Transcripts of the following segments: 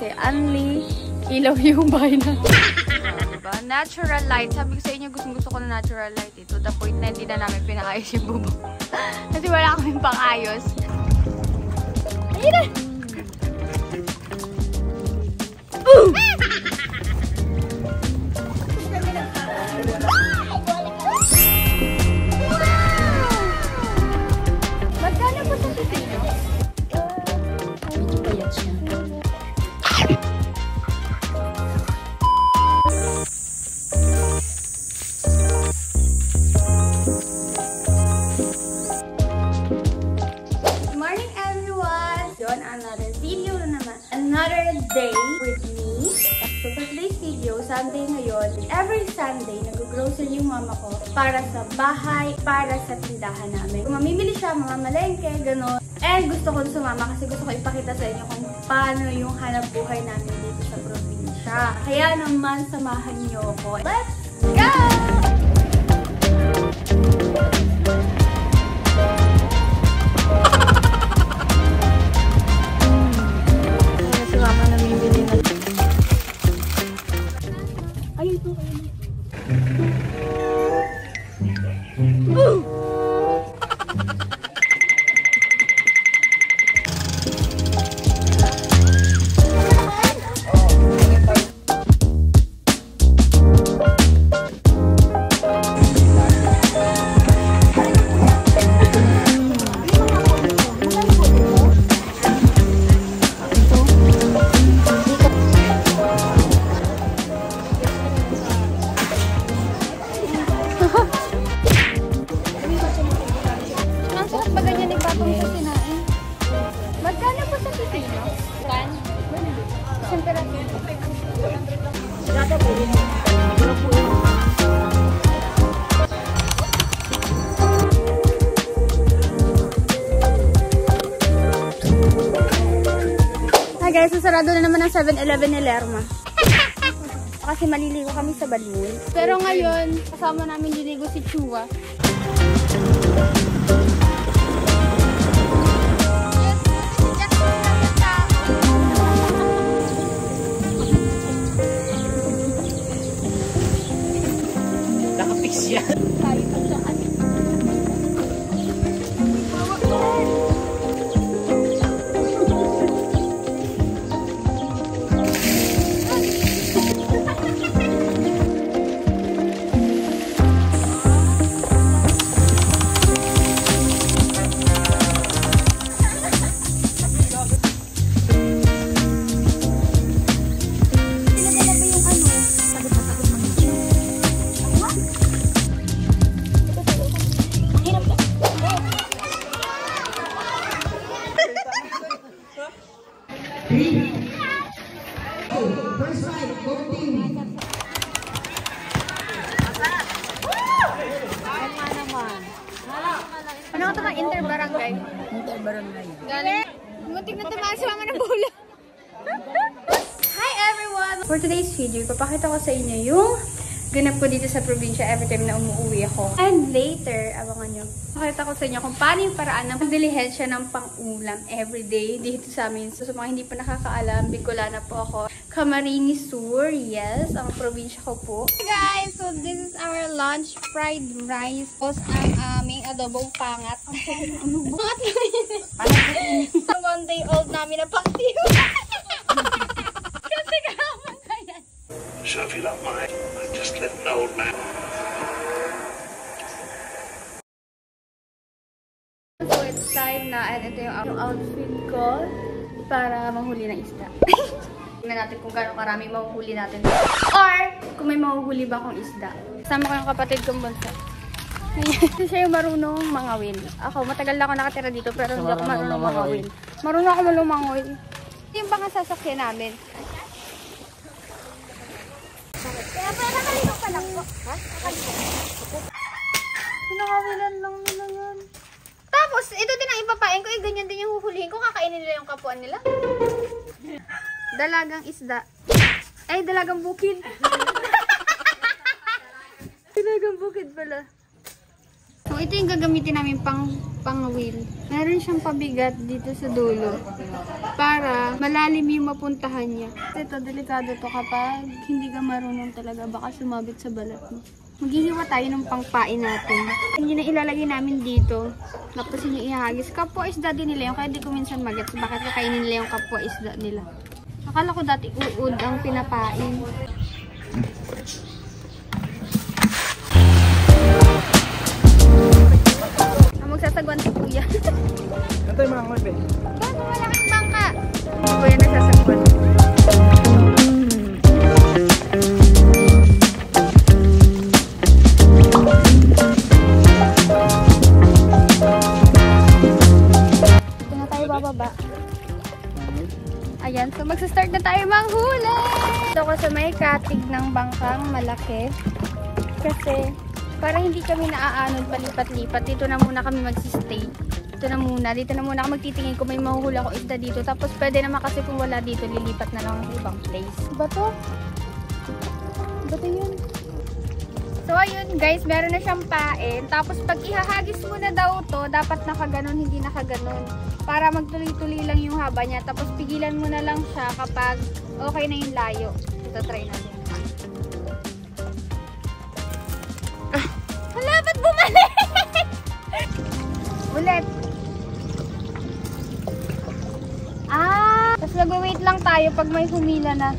kasi only ilaw yung bahay na. Diba? Natural light. Sabi ko sa inyo, gusto ko na natural light. To the point na hindi na namin pinakayos yung bubong. Kasi wala kaming pang-ayos. Ayun na! Magkano po sa pipino? Medyo payat siya. Another day with me. So for today's video, Sunday ngayon. Every Sunday, nag-grocery yung mama ko para sa bahay, para sa tindahan namin. Kung mamimili siya, mamamalengke, gano'n. And gusto ko sumama kasi gusto ko ipakita sa inyo kung paano yung hanap buhay namin dito sa probinsya. Kaya naman, samahan niyo ako. Let's go! Magkano po sa pipino? Hi guys, sarado na naman ang 7-Eleven ni Lerma. Kasi maliligo kami sa balloon. Pero ngayon, kasama namin liligo si Chua. Nakapix yan. First fight, go team. Ano ito ba? Interbarangay? Interbarangay. Galing. Muntik na tamaan si mama ng bola. Hi everyone! For today's video, papakita ko sa inyo yung ganap ko dito sa probinsya every time na umuwi ako. And later, abangan nyo. Pakita ko sa inyo kung paano yung paraan ng pagdilihensya ng pang-ulam everyday dito sa amin. So, sa mga hindi pa nakakaalam, Bicolana po ako. Camarines Sur, yes, ang probinsya ko po. Hey guys! So, this is our lunch, fried rice. Tapos ang aming adobong pangat. Pangat namin. Ang 1 day old namin na pang-tiyo. Kasi kahaman na yan. So if you don't mind, I just let an old man. So it's time na, and ito yung outfit ko para manghuli ng isda. Tingnan natin kung gano'ng karami mahuhuli natin. Or kung may mahuhuli ba akong isda. Kasama ko yung kapatid kong bunso. Kasi siya yung marunong mangawin. Ako, matagal na ako nakatira dito pero hindi ako marunong mangawin. Marunong ako lumangoy. Yung bang sasakyan namin. Kaya pala nakalimutan pa lang po. Ha? Nakalimutan. Pinakawilan lang nila yan. Tapos, ito din ang ipapain ko. Ganyan din yung huhulihin ko. Kakainin nila yung kapuan nila. Dalagang isda. Ay, dalagang bukid. Dalagang bukid pala. So, ito yung gagamitin namin pang-wheel. Meron siyang pabigat dito sa dulo para malalim yung mapuntahan niya. Ito, delikado to kapag hindi ka marunong talaga, baka sumabit sa balat mo. Maghihiwa tayo ng pangpain natin. Yun ang ilalagay namin dito. Tapos yun yung ihagis. Kapwa isda din nila yung kaya di ko minsan magets. Bakit kakainin nila yung kapwa isda nila? Akala ko dati uod ang pinapain. Magsasagwan si Kuya. Ito yung mga ngaybe. Gano'ng malaking bangka? Si Kuya nagsasagwan. Ito na tayo bababa. Ayan, so magsastart na tayo manghuli! Ito ko sa may katig ng bangkang malaki. Kasi para hindi kami naaanod palipat-lipat, dito na muna kami magsistay. Dito na muna ako magtitingin kung may mahuhula ko isda dito. Tapos pwede naman kasi kung wala dito, lilipat na lang sa ibang place. Bato? Bato yun. So ayun guys, meron na siyang pain. Tapos pag ihahagis mo na daw to, dapat nakaganon, hindi nakaganon. Para magtuloy-tuloy lang yung haba niya. Tapos pigilan mo na lang siya kapag okay na yung layo. Ito, try natin. Hala, ba't bumalik? Ulit. Tapos nag-wait lang tayo pag may humila na.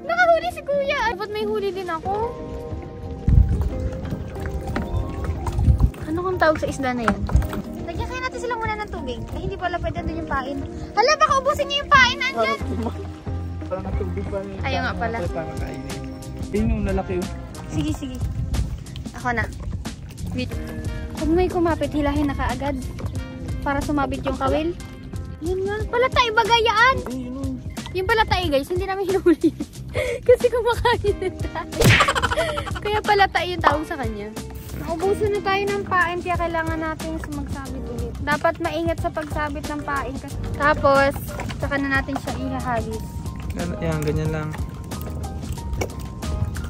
Nakahuli si Kuya. Ay, ba't may huli din ako? Ano kung tawag sa isda na yan? Lagyan kaya natin silang muna ng tubig. Ay, hindi pala pwede doon yung pain. Hala, baka ubusin niyo yung pain. Andyan. Parang natubig pa rin. Ayaw nga pala. Parang kainin. Yun yung lalaki yun. Sige, sige. Ako na. Wait. Pag may kumapit, hilahin na kaagad. Para sumabit yung kawil. Yun nga. Palatay, bagayaan! Yung palatay guys, hindi namin hinuli. Kasi kumakain na tayo. Kaya palatay yung tawag sa kanya. Naubusan na tayo ng pain, kaya kailangan natin magsabit ulit. Dapat maingat sa pagsabit ng pain. Tapos, saka na natin siya ihahagis. Yan, ganyan lang.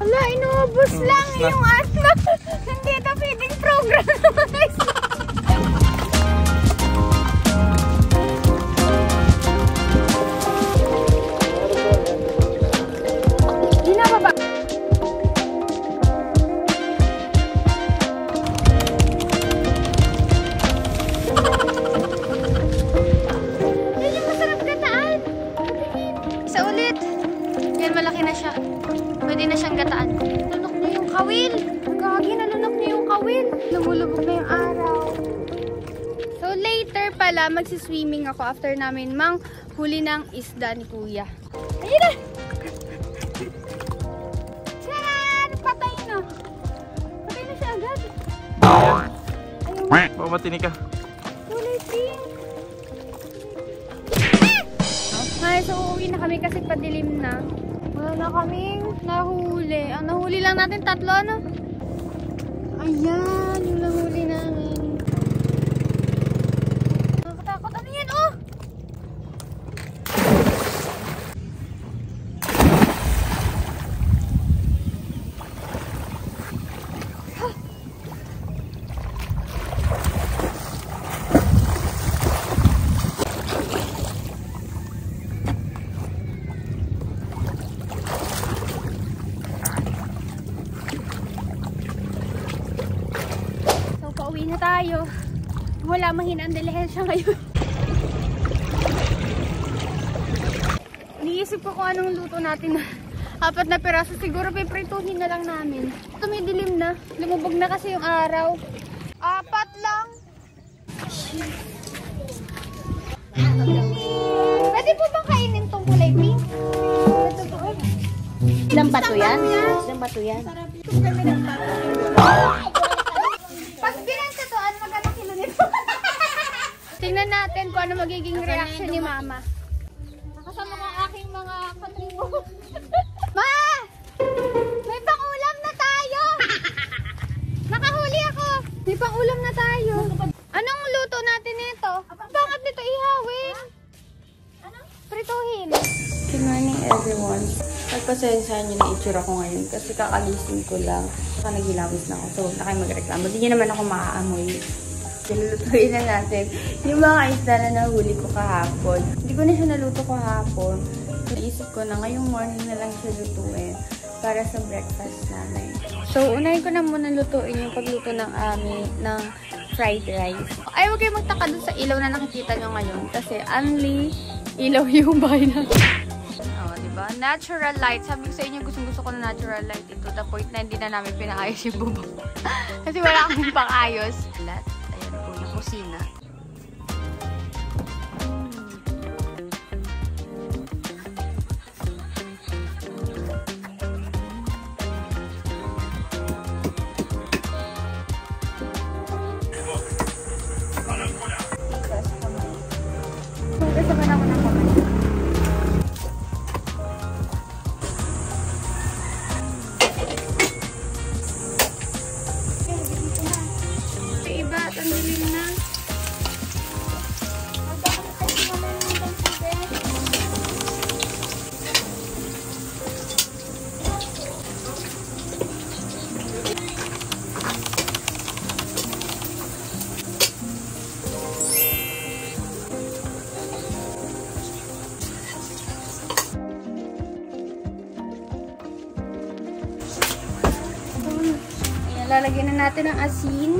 Wala, inubos lang yung asma. Hindi ito feeding program. Hindi na baba. Yan yung masarap gataan. Isa ulit. Yan, malaki na siya. Pwede na siyang gataan. Lunok na yung kawil. Gagi, nalunok na yung kawil. Lumulubog na yung araw. So later pala, magsiswimming ako after namin manghuli ng isda ni Kuya. Ayun na! Tcharan! Patay na! Patay na siya agad. Ayun. Pamatini ka. Kulay pink. Ay, so uuwi na kami kasi padilim na. Wala na kaming nahuli. Ang nahuli lang natin 3, ano? Ayan, yung nahuli namin. Nakakatakot. Ano yan, oh? Pauwi na tayo. Wala mahinang dilihensya ngayon. Iniisip ko kung anong luto natin. 4 na piraso. Siguro piprituhin na lang namin. Tumidilim na. Lumubog na kasi yung araw. 4 lang. Pwede po bang kainin tong kulay pink? Ilang bato yan? Ilang bato yan? Pag binenta to, ano magkano kilo nito? Tingnan natin kung ano magiging reaction ni Mama. Nakasama ko ang aking mga katribo. Ma! May pang-ulam na tayo! Nakahuli ako! May pang-ulam na tayo. Anong luto natin nito? Bakit nito ihawin? Prituhin. Good morning everyone. Pagpasensyahan niyo na itsura ko ngayon kasi kakagising ko lang. Saka naghilawis na ako. So, huwag na kayo magreklamo. Di niyo naman ako maaamoy. Nilulutuin na natin yung mga isda na nahuli ko kahapon. Hindi ko na siya naluto kahapon. Naisip ko na ngayong morning na lang siya lutuin para sa breakfast namin. So, unahin ko na muna lutuin yung pagluto ng ng fried rice. Ay, huwag kayo magtaka dun sa ilaw na nakikita nyo ngayon kasi only ilaw yung bahay natin. Diba? Natural light. Sabi ko sa inyo, gusto ko na natural light ito. The point na hindi na namin pinaayos yung bubong. Kasi wala kaming pang-ayos. Ayan po yung kusina. Kasama na ako ng kamay. Iba, ang dilim na. Ayan, lalagyan na natin ang asin.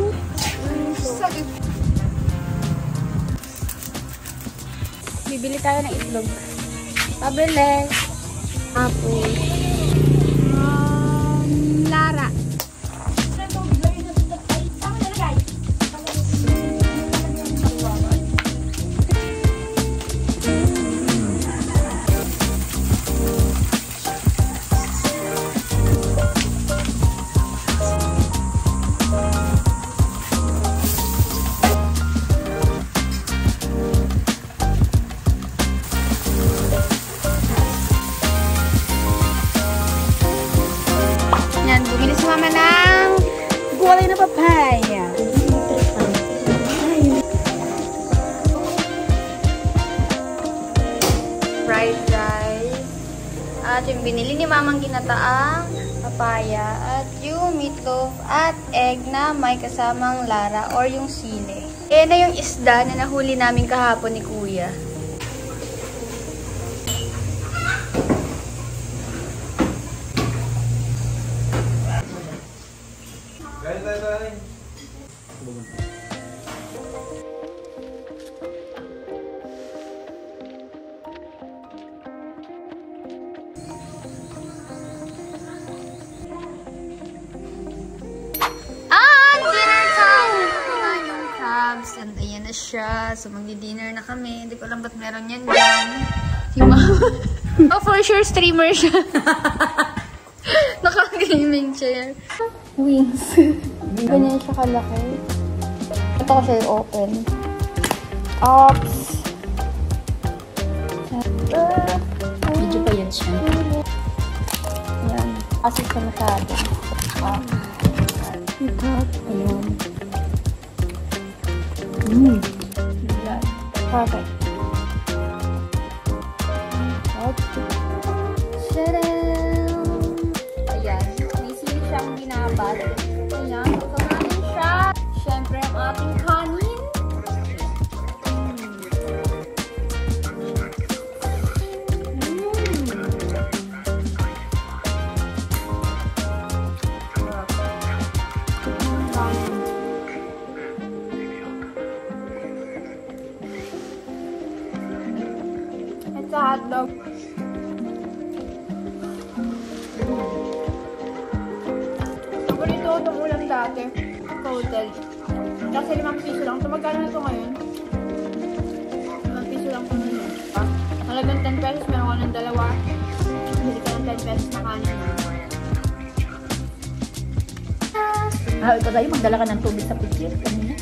Bibili tayo ng itlog. Pabili. Apple. Lara. Bumili si mama ng gulay na papaya. Fried rice. At yung binili ni mamang ginataang papaya. At yung meatloaf at egg na may kasamang lara or yung sile. Ayan na yung isda na nahuli namin kahapon ni Kuya. And ayan na siya. So, magdi-dinner na kami. Hindi ko alam ba't meron yan dyan. Si mama. Oh, for sure, streamer siya. Naka-gaming chair. Wings. Ganyan siya kalaki. Ito ko siya open. Ops. Medyo pa yan siya. Yan. Kasi siya masyado. Ito. Ayan. Yan. Perfect. Tadam! Ayan. May sili siyang binabad. Ayan. Pagkakanin siya. Siyempre, ang ating kanin. Sa hotdog. Paborito ko itong ulam dati. Sa hotel. Kasi 5 piso lang. Ito magkano na ito ngayon? 5 piso lang ito ngayon. Halagang 10 pesos. Meron ka ng dalawa. Hindi ka ng 10 pesos na kanin. Ikaw tayo, magdala ka ng tubig sa pitcher kanina.